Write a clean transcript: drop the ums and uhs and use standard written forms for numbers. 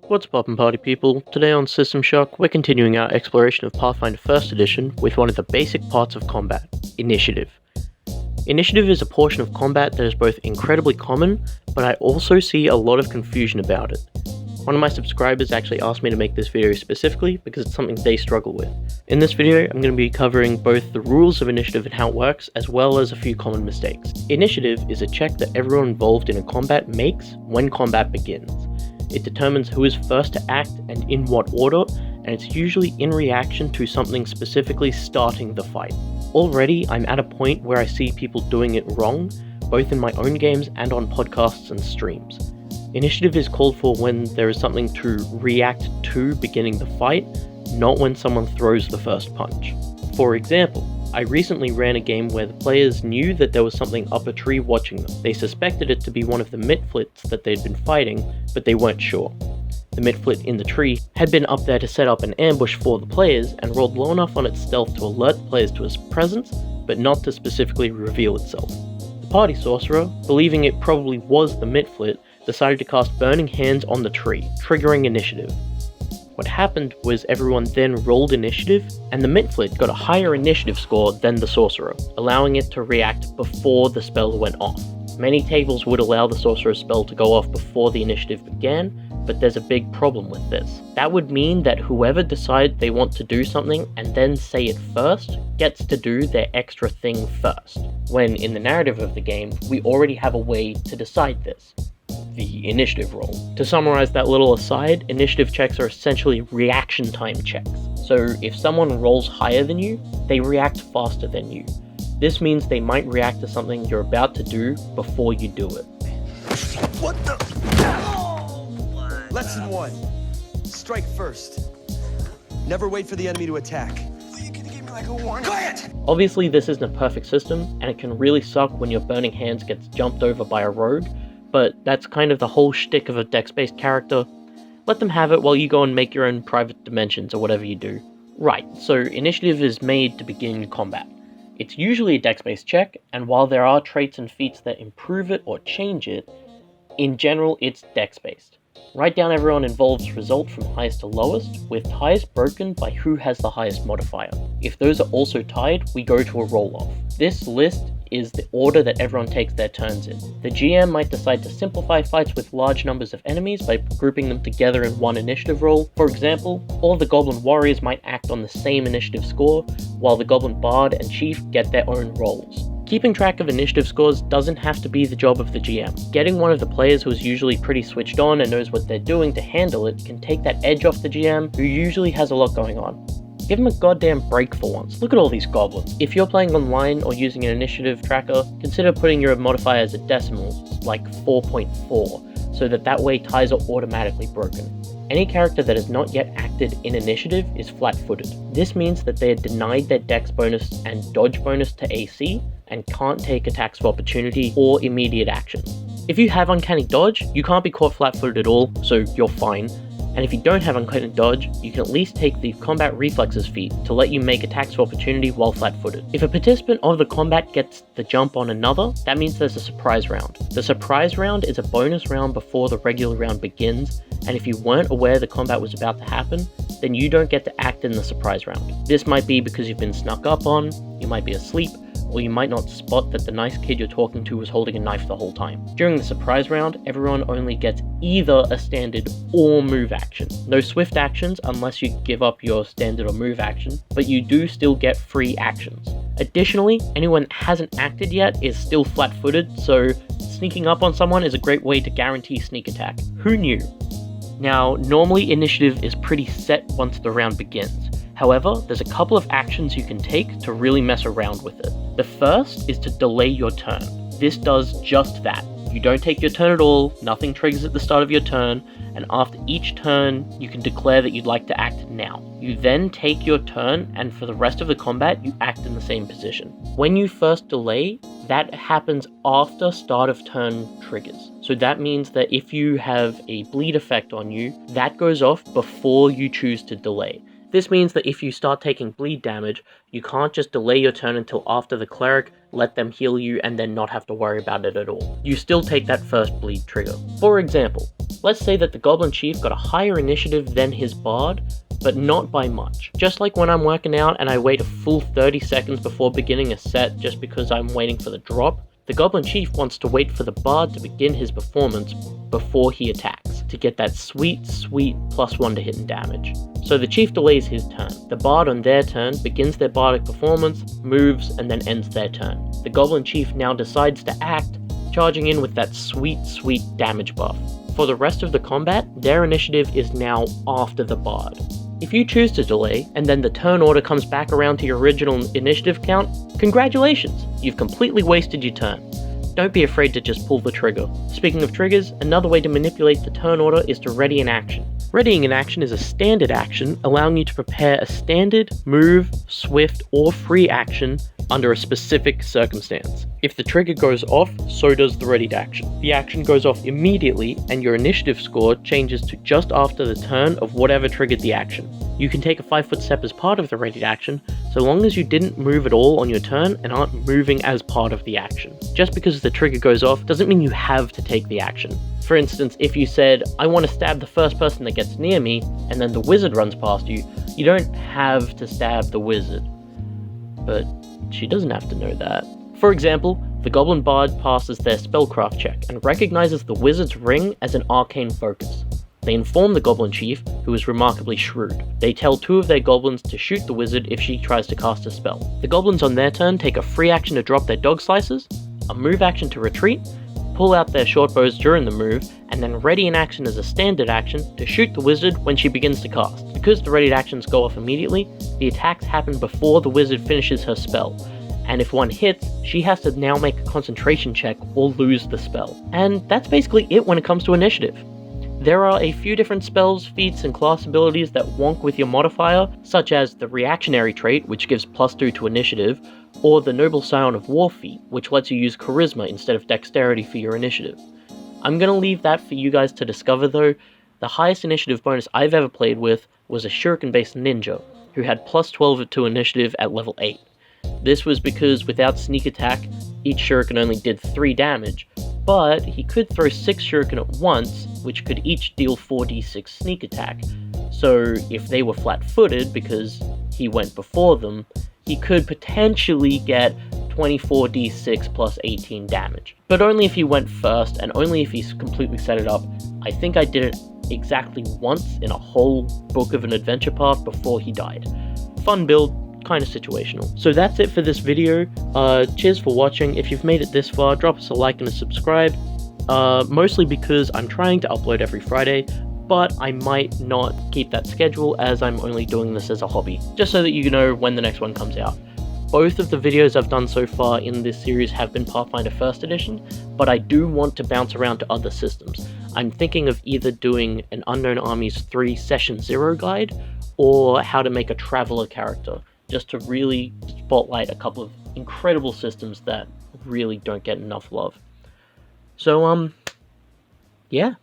What's poppin' party people? Today on System Shock, we're continuing our exploration of Pathfinder First Edition with one of the basic parts of combat, Initiative. Initiative is a portion of combat that is both incredibly common, but I also see a lot of confusion about it. One of my subscribers actually asked me to make this video specifically because it's something they struggle with. In this video, I'm going to be covering both the rules of Initiative and how it works, as well as a few common mistakes. Initiative is a check that everyone involved in a combat makes when combat begins. It determines who is first to act and in what order, and it's usually in reaction to something specifically starting the fight. Already, I'm at a point where I see people doing it wrong, both in my own games and on podcasts and streams. Initiative is called for when there is something to react to beginning the fight, not when someone throws the first punch. For example, I recently ran a game where the players knew that there was something up a tree watching them. They suspected it to be one of the Mitflits that they'd been fighting, but they weren't sure. The Mitflit in the tree had been up there to set up an ambush for the players and rolled low enough on its stealth to alert the players to its presence, but not to specifically reveal itself. The party sorcerer, believing it probably was the Mitflit, decided to cast Burning Hands on the tree, triggering initiative. What happened was everyone then rolled initiative, and the Mitflit got a higher initiative score than the sorcerer, allowing it to react before the spell went off. Many tables would allow the sorcerer's spell to go off before the initiative began, but there's a big problem with this. That would mean that whoever decides they want to do something and then say it first, gets to do their extra thing first, when in the narrative of the game, we already have a way to decide this. The initiative roll. To summarize that little aside, initiative checks are essentially reaction time checks. So if someone rolls higher than you, they react faster than you. This means they might react to something you're about to do before you do it. What the? Lesson 1. Strike first. Never wait for the enemy to attack. You could give me like a warning. Quiet! Obviously this isn't a perfect system, and it can really suck when your Burning Hands gets jumped over by a rogue, but that's kind of the whole shtick of a dex-based character. Let them have it while you go and make your own private dimensions or whatever you do. Right, so initiative is made to begin combat. It's usually a dex-based check, and while there are traits and feats that improve it or change it, in general it's dex-based. Write down everyone involved's result from highest to lowest, with ties broken by who has the highest modifier. If those are also tied, we go to a roll-off. This list is the order that everyone takes their turns in. The GM might decide to simplify fights with large numbers of enemies by grouping them together in one initiative roll. For example, all of the Goblin Warriors might act on the same initiative score, while the Goblin Bard and Chief get their own rolls. Keeping track of initiative scores doesn't have to be the job of the GM. Getting one of the players who is usually pretty switched on and knows what they're doing to handle it can take that edge off the GM, who usually has a lot going on. Give them a goddamn break for once. Look at all these goblins. If you're playing online or using an initiative tracker, consider putting your modifier as a decimal, like 4.4, so that way ties are automatically broken. Any character that has not yet acted in initiative is flat-footed. This means that they are denied their dex bonus and dodge bonus to AC, and can't take attacks of opportunity or immediate action. If you have Uncanny Dodge, you can't be caught flat-footed at all, so you're fine. And if you don't have Uncanny Dodge, you can at least take the Combat Reflexes feat to let you make attacks of opportunity while flat-footed. If a participant of the combat gets the jump on another, that means there's a surprise round. The surprise round is a bonus round before the regular round begins, and if you weren't aware the combat was about to happen, then you don't get to act in the surprise round. This might be because you've been snuck up on, you might be asleep, or you might not spot that the nice kid you're talking to was holding a knife the whole time. During the surprise round, everyone only gets either a standard or move action. No swift actions unless you give up your standard or move action, but you do still get free actions. Additionally, anyone that hasn't acted yet is still flat-footed, so sneaking up on someone is a great way to guarantee sneak attack. Who knew? Now, normally initiative is pretty set once the round begins. However, there's a couple of actions you can take to really mess around with it. The first is to delay your turn. This does just that. You don't take your turn at all, nothing triggers at the start of your turn, and after each turn, you can declare that you'd like to act now. You then take your turn, and for the rest of the combat, you act in the same position. When you first delay, that happens after start of turn triggers. So that means that if you have a bleed effect on you, that goes off before you choose to delay. This means that if you start taking bleed damage, you can't just delay your turn until after the cleric let them heal you, and then not have to worry about it at all. You still take that first bleed trigger. For example, let's say that the Goblin Chief got a higher initiative than his Bard, but not by much. Just like when I'm working out and I wait a full 30 seconds before beginning a set just because I'm waiting for the drop, the Goblin Chief wants to wait for the Bard to begin his performance before he attacks, to get that sweet +1 to hit and damage. So the Chief delays his turn. The Bard on their turn begins their bardic performance, moves, and then ends their turn. The Goblin Chief now decides to act, charging in with that sweet damage buff. For the rest of the combat, their initiative is now after the Bard. If you choose to delay, and then the turn order comes back around to your original initiative count, congratulations! You've completely wasted your turn. Don't be afraid to just pull the trigger. Speaking of triggers, another way to manipulate the turn order is to ready an action. Readying an action is a standard action, allowing you to prepare a standard, move, swift, or free action under a specific circumstance. If the trigger goes off, so does the readied action. The action goes off immediately, and your initiative score changes to just after the turn of whatever triggered the action. You can take a 5-foot step as part of the readied action, so long as you didn't move at all on your turn and aren't moving as part of the action. Just because the trigger goes off doesn't mean you have to take the action. For instance, if you said, I want to stab the first person that gets near me, and then the wizard runs past you, you don't have to stab the wizard. But she doesn't have to know that. For example, the Goblin Bard passes their spellcraft check and recognizes the wizard's ring as an arcane focus. They inform the Goblin Chief, who is remarkably shrewd. They tell 2 of their goblins to shoot the wizard if she tries to cast a spell. The goblins on their turn take a free action to drop their dog slices, a move action to retreat, pull out their short bows during the move, and then ready an action as a standard action to shoot the wizard when she begins to cast. Because the readied actions go off immediately, the attacks happen before the wizard finishes her spell, and if one hits, she has to now make a concentration check or lose the spell. And that's basically it when it comes to initiative. There are a few different spells, feats, and class abilities that wonk with your modifier, such as the reactionary trait, which gives +2 to initiative, or the Noble Scion of War feat, which lets you use charisma instead of dexterity for your initiative. I'm gonna leave that for you guys to discover though. The highest initiative bonus I've ever played with was a shuriken-based ninja, who had +12 to initiative at level 8. This was because without sneak attack, each shuriken only did 3 damage, but he could throw 6 shuriken at once, which could each deal 4d6 sneak attack. So if they were flat-footed, because he went before them, he could potentially get 24d6 plus 18 damage. But only if he went first, and only if he completely set it up. I think I did it exactly once in a whole book of an adventure path before he died. Fun build, kind of situational. So that's it for this video. Cheers for watching. If you've made it this far, drop us a like and a subscribe. Mostly because I'm trying to upload every Friday, but I might not keep that schedule as I'm only doing this as a hobby, just so that you know when the next one comes out. Both of the videos I've done so far in this series have been Pathfinder First Edition, but I do want to bounce around to other systems. I'm thinking of either doing an Unknown Armies 3 Session 0 guide, or how to make a Traveler character, just to really spotlight a couple of incredible systems that really don't get enough love. So, yeah.